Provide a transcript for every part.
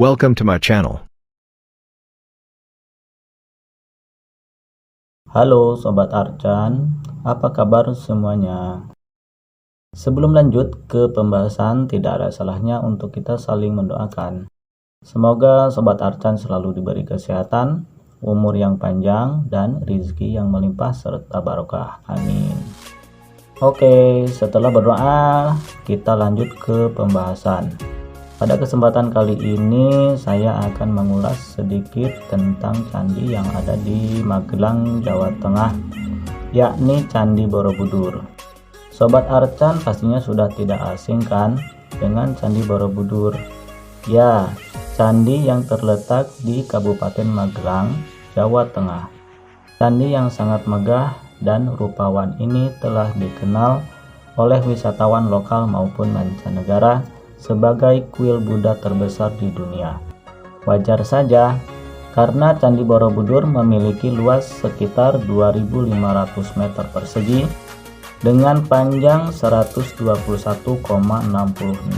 Welcome to my channel. Halo Sobat Arcan, apa kabar semuanya? Sebelum lanjut ke pembahasan, tidak ada salahnya untuk kita saling mendoakan. Semoga Sobat Arcan selalu diberi kesehatan, umur yang panjang, dan rezeki yang melimpah serta barokah. Amin. Oke, setelah berdoa, kita lanjut ke pembahasan. Pada kesempatan kali ini saya akan mengulas sedikit tentang candi yang ada di Magelang, Jawa Tengah, yakni Candi Borobudur. Sobat Arcan pastinya sudah tidak asing kan dengan Candi Borobudur. Ya, candi yang terletak di Kabupaten Magelang, Jawa Tengah. Candi yang sangat megah dan rupawan ini telah dikenal oleh wisatawan lokal maupun mancanegara sebagai kuil Buddha terbesar di dunia. Wajar saja, karena Candi Borobudur memiliki luas sekitar 2.500 meter persegi dengan panjang 121,66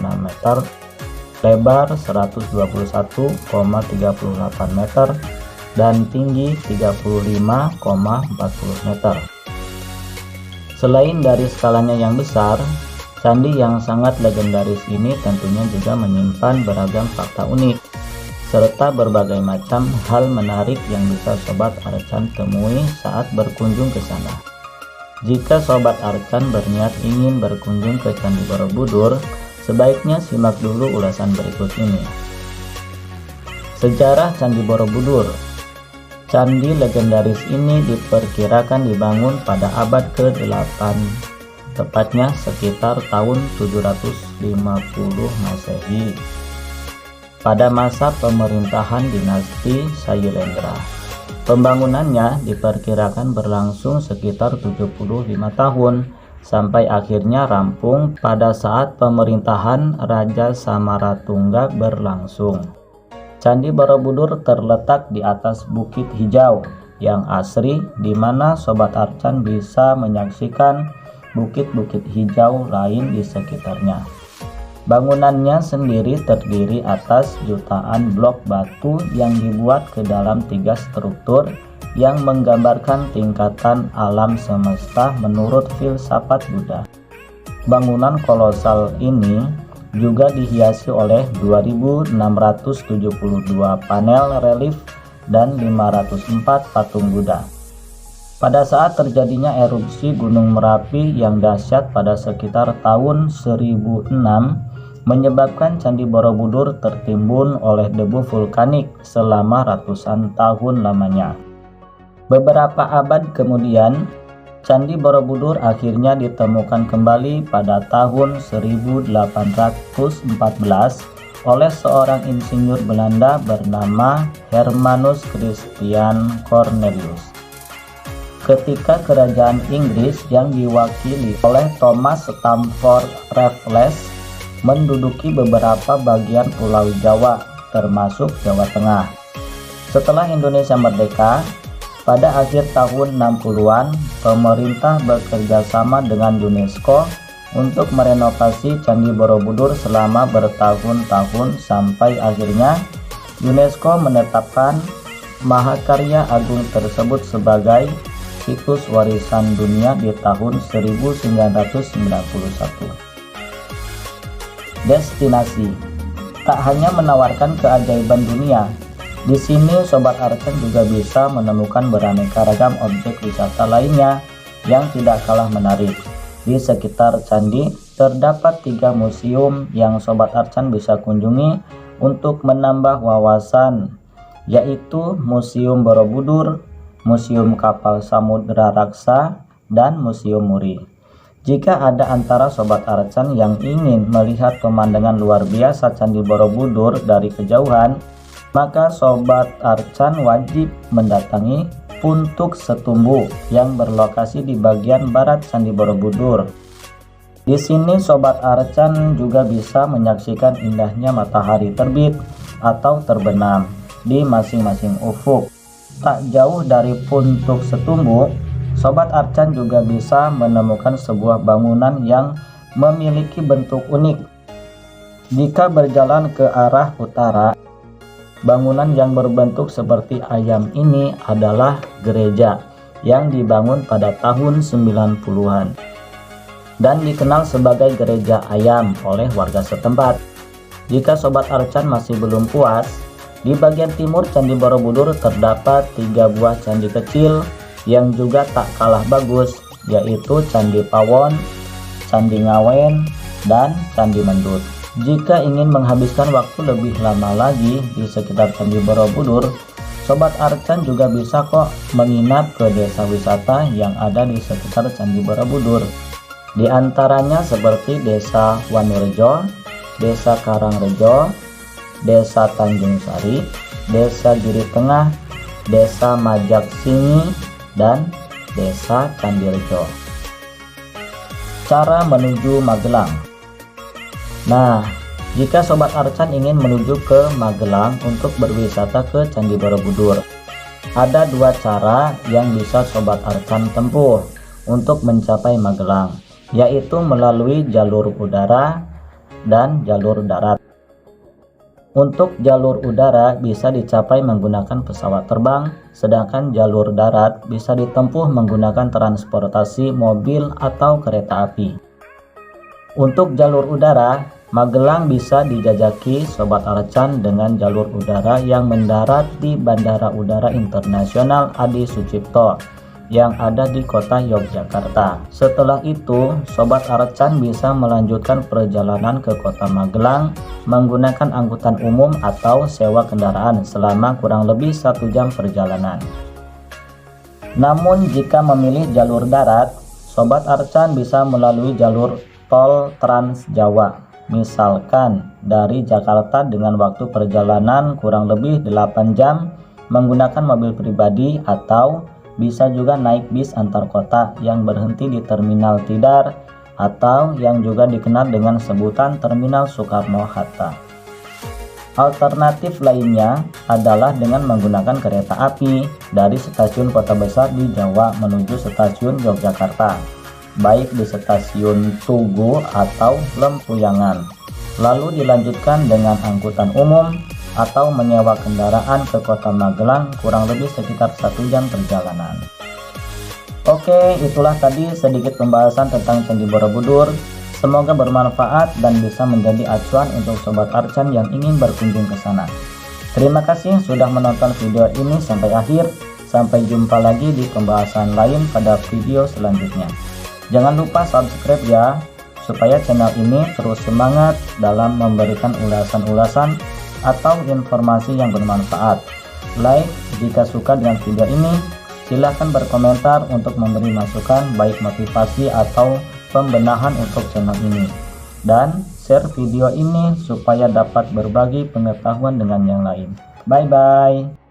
meter, lebar 121,38 meter, dan tinggi 35,40 meter. Selain dari skalanya yang besar, candi yang sangat legendaris ini tentunya juga menyimpan beragam fakta unik, serta berbagai macam hal menarik yang bisa Sobat Arcan temui saat berkunjung ke sana. Jika Sobat Arcan berniat ingin berkunjung ke Candi Borobudur, sebaiknya simak dulu ulasan berikut ini. Sejarah Candi Borobudur. Candi legendaris ini diperkirakan dibangun pada abad ke-8, tepatnya sekitar tahun 750 Masehi, pada masa pemerintahan dinasti Sailendra. Pembangunannya diperkirakan berlangsung sekitar 75 tahun sampai akhirnya rampung pada saat pemerintahan Raja Samaratungga berlangsung. Candi Borobudur terletak di atas Bukit Hijau yang asri, di mana Sobat Arcan bisa menyaksikan bukit-bukit hijau lain di sekitarnya. Bangunannya sendiri terdiri atas jutaan blok batu yang dibuat ke dalam 3 struktur yang menggambarkan tingkatan alam semesta menurut filsafat Buddha. Bangunan kolosal ini juga dihiasi oleh 2.672 panel relief dan 504 patung Buddha. Pada saat terjadinya erupsi Gunung Merapi yang dahsyat pada sekitar tahun 1006, menyebabkan Candi Borobudur tertimbun oleh debu vulkanik selama ratusan tahun lamanya. Beberapa abad kemudian, Candi Borobudur akhirnya ditemukan kembali pada tahun 1814 oleh seorang insinyur Belanda bernama Hermanus Christian Cornelius. Ketika kerajaan Inggris yang diwakili oleh Thomas Stamford Raffles menduduki beberapa bagian Pulau Jawa, termasuk Jawa Tengah. Setelah Indonesia merdeka, pada akhir tahun 60-an, pemerintah bekerja sama dengan UNESCO untuk merenovasi Candi Borobudur selama bertahun-tahun sampai akhirnya UNESCO menetapkan mahakarya agung tersebut sebagai situs warisan dunia di tahun 1991. Destinasi tak hanya menawarkan keajaiban dunia, di sini Sobat Arcan juga bisa menemukan beraneka ragam objek wisata lainnya yang tidak kalah menarik. Di sekitar candi terdapat 3 museum yang Sobat Arcan bisa kunjungi untuk menambah wawasan, yaitu Museum Borobudur, Museum Kapal Samudra Raksa, dan Museum Muri. Jika ada antara Sobat Arcan yang ingin melihat pemandangan luar biasa Candi Borobudur dari kejauhan, maka Sobat Arcan wajib mendatangi Puntuk Setumbu yang berlokasi di bagian barat Candi Borobudur. Di sini Sobat Arcan juga bisa menyaksikan indahnya matahari terbit atau terbenam di masing-masing ufuk. Tak jauh dari Puntuk Setumbu, Sobat Arcan juga bisa menemukan sebuah bangunan yang memiliki bentuk unik. Jika berjalan ke arah utara, Bangunan yang berbentuk seperti ayam ini adalah gereja yang dibangun pada tahun 90-an dan dikenal sebagai gereja ayam oleh warga setempat. Jika Sobat Arcan masih belum puas, di bagian timur Candi Borobudur terdapat 3 buah candi kecil yang juga tak kalah bagus, yaitu Candi Pawon, Candi Ngawen, dan Candi Mendut. Jika ingin menghabiskan waktu lebih lama lagi di sekitar Candi Borobudur, Sobat Arcan juga bisa kok menginap ke desa wisata yang ada di sekitar Candi Borobudur. Di antaranya seperti Desa Wanurejo, Desa Karangrejo, Desa Tanjung Sari, Desa Giri Tengah, Desa Majaksingi, dan Desa Candirejo. Cara menuju Magelang. Nah, jika Sobat Arcan ingin menuju ke Magelang untuk berwisata ke Candi Borobudur, ada 2 cara yang bisa Sobat Arcan tempuh untuk mencapai Magelang, yaitu melalui jalur udara dan jalur darat. Untuk jalur udara bisa dicapai menggunakan pesawat terbang, sedangkan jalur darat bisa ditempuh menggunakan transportasi mobil atau kereta api. Untuk jalur udara, Magelang bisa dijajaki Sobat Arcan dengan jalur udara yang mendarat di Bandara Udara Internasional Adi Sucipto yang ada di kota Yogyakarta. Setelah itu, Sobat Arcan bisa melanjutkan perjalanan ke kota Magelang menggunakan angkutan umum atau sewa kendaraan selama kurang lebih 1 jam perjalanan. Namun jika memilih jalur darat, Sobat Arcan bisa melalui jalur tol Trans Jawa, misalkan dari Jakarta dengan waktu perjalanan kurang lebih 8 jam menggunakan mobil pribadi, atau bisa juga naik bis antar kota yang berhenti di Terminal Tidar atau yang juga dikenal dengan sebutan Terminal Soekarno-Hatta. Alternatif lainnya adalah dengan menggunakan kereta api dari stasiun kota besar di Jawa menuju stasiun Yogyakarta, baik di stasiun Tugu atau Lempuyangan, lalu dilanjutkan dengan angkutan umum atau menyewa kendaraan ke kota Magelang kurang lebih sekitar 1 jam perjalanan. Oke, itulah tadi sedikit pembahasan tentang Candi Borobudur. Semoga bermanfaat dan bisa menjadi acuan untuk Sobat Arcan yang ingin berkunjung ke sana. Terima kasih sudah menonton video ini sampai akhir. Sampai jumpa lagi di pembahasan lain pada video selanjutnya. Jangan lupa subscribe ya, supaya channel ini terus semangat dalam memberikan ulasan-ulasan atau informasi yang bermanfaat. Like jika suka dengan video ini, silahkan berkomentar untuk memberi masukan baik motivasi atau pembenahan untuk channel ini. Dan share video ini supaya dapat berbagi pengetahuan dengan yang lain. Bye bye.